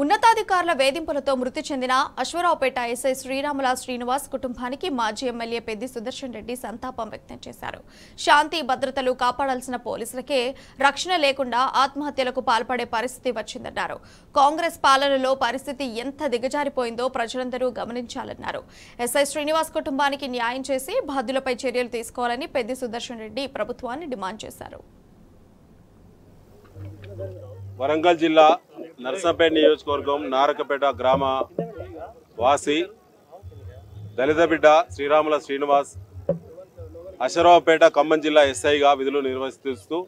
ఉన్నతాధికారుల వేధింపులతో మృతి చెందిన అశ్వరావుపేట ఎస్ఐ శ్రీరాముల శ్రీనివాస్ కుటుంబానికి మాజీ ఎమ్మెల్యే పెద్ది సుదర్శన్ రెడ్డి సంతాపం వ్యక్తం చేశారు. శాంతి భద్రతలు కాపాడాల్సిన పోలీసులకే రక్షణ లేకుండా ఆత్మహత్యలకు పాల్పడే పరిస్థితి వచ్చిందన్నారు. కాంగ్రెస్ పాలనలో పరిస్థితి ఎంత దిగజారిపోయిందో ప్రజలందరూ గమనించాలన్నారు. ఎస్ఐ శ్రీనివాస్ కుటుంబానికి న్యాయం చేసి బాధ్యులపై చర్యలు తీసుకోవాలని పెద్ది సుదర్శన్ రెడ్డి ప్రభుత్వాన్ని డిమాండ్ చేశారు. వరంగల్ జిల్లా నర్సంపేట నియోజకవర్గం నారకపేట గ్రామ వాసి దళిత బిడ్డ శ్రీరాముల శ్రీనివాస్ అశ్వరావుపేట ఖమ్మం జిల్లా ఎస్ఐగా విధులు నిర్వహిస్తూ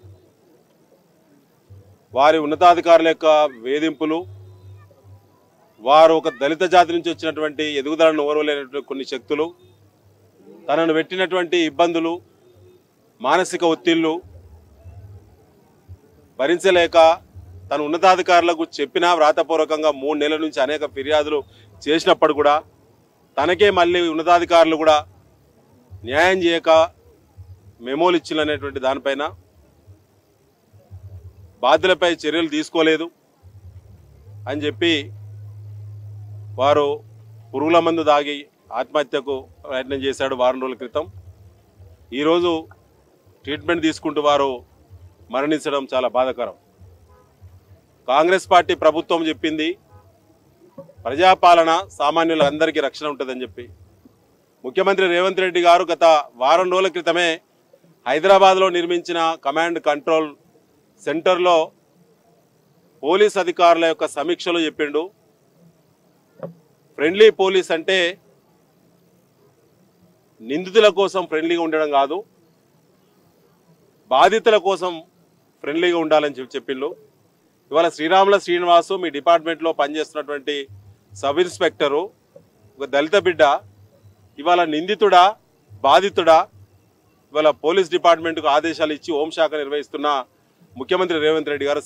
వారి ఉన్నతాధికారుల యొక్క వేధింపులు, వారు ఒక దళిత జాతి నుంచి వచ్చినటువంటి ఎదుగుదలను ఓర్వలేనటువంటి కొన్ని శక్తులు, తనను పెట్టినటువంటి ఇబ్బందులు, మానసిక ఒత్తిళ్లు భరించలేక తన ఉన్నతాధికారులకు చెప్పినా వ్రాతపూర్వకంగా 3 నెలల నుంచి అనేక ఫిర్యాదులు చేసినప్పుడు కూడా తనకే మళ్ళీ ఉన్నతాధికారులు కూడా న్యాయం చేయక మెమోలు ఇచ్చినటువంటి దానిపైన బాధ్యులపై చర్యలు తీసుకోలేదు అని చెప్పి వారు పురుగుల మందు దాగి ఆత్మహత్యకు ప్రయత్నం చేశాడు వారం రోజుల క్రితం. ఈరోజు ట్రీట్మెంట్ తీసుకుంటూ వారు మరణించడం చాలా బాధాకరం. కాంగ్రెస్ పార్టీ ప్రభుత్వం చెప్పింది ప్రజాపాలన సామాన్యులందరికీ రక్షణ ఉంటుందని చెప్పి. ముఖ్యమంత్రి రేవంత్ రెడ్డి గారు గత వారం రోజుల క్రితమే హైదరాబాద్లో నిర్మించిన కమాండ్ కంట్రోల్ సెంటర్లో పోలీస్ అధికారుల యొక్క సమీక్షలో చెప్పిండు, ఫ్రెండ్లీ పోలీస్ అంటే నిందితుల కోసం ఫ్రెండ్లీగా ఉండడం కాదు, బాధితుల కోసం ఫ్రెండ్లీగా ఉండాలని చెప్పిండు. ఇవాళ శ్రీరాముల శ్రీనివాసు మీ డిపార్ట్మెంట్లో పనిచేస్తున్నటువంటి సబ్ ఇన్స్పెక్టరు ఒక దళిత బిడ్డ ఇవాళ నిందితుడా బాధితుడా ఇవాళ పోలీస్ డిపార్ట్మెంట్కు ఆదేశాలు ఇచ్చి హోంశాఖ నిర్వహిస్తున్న ముఖ్యమంత్రి రేవంత్ రెడ్డి గారు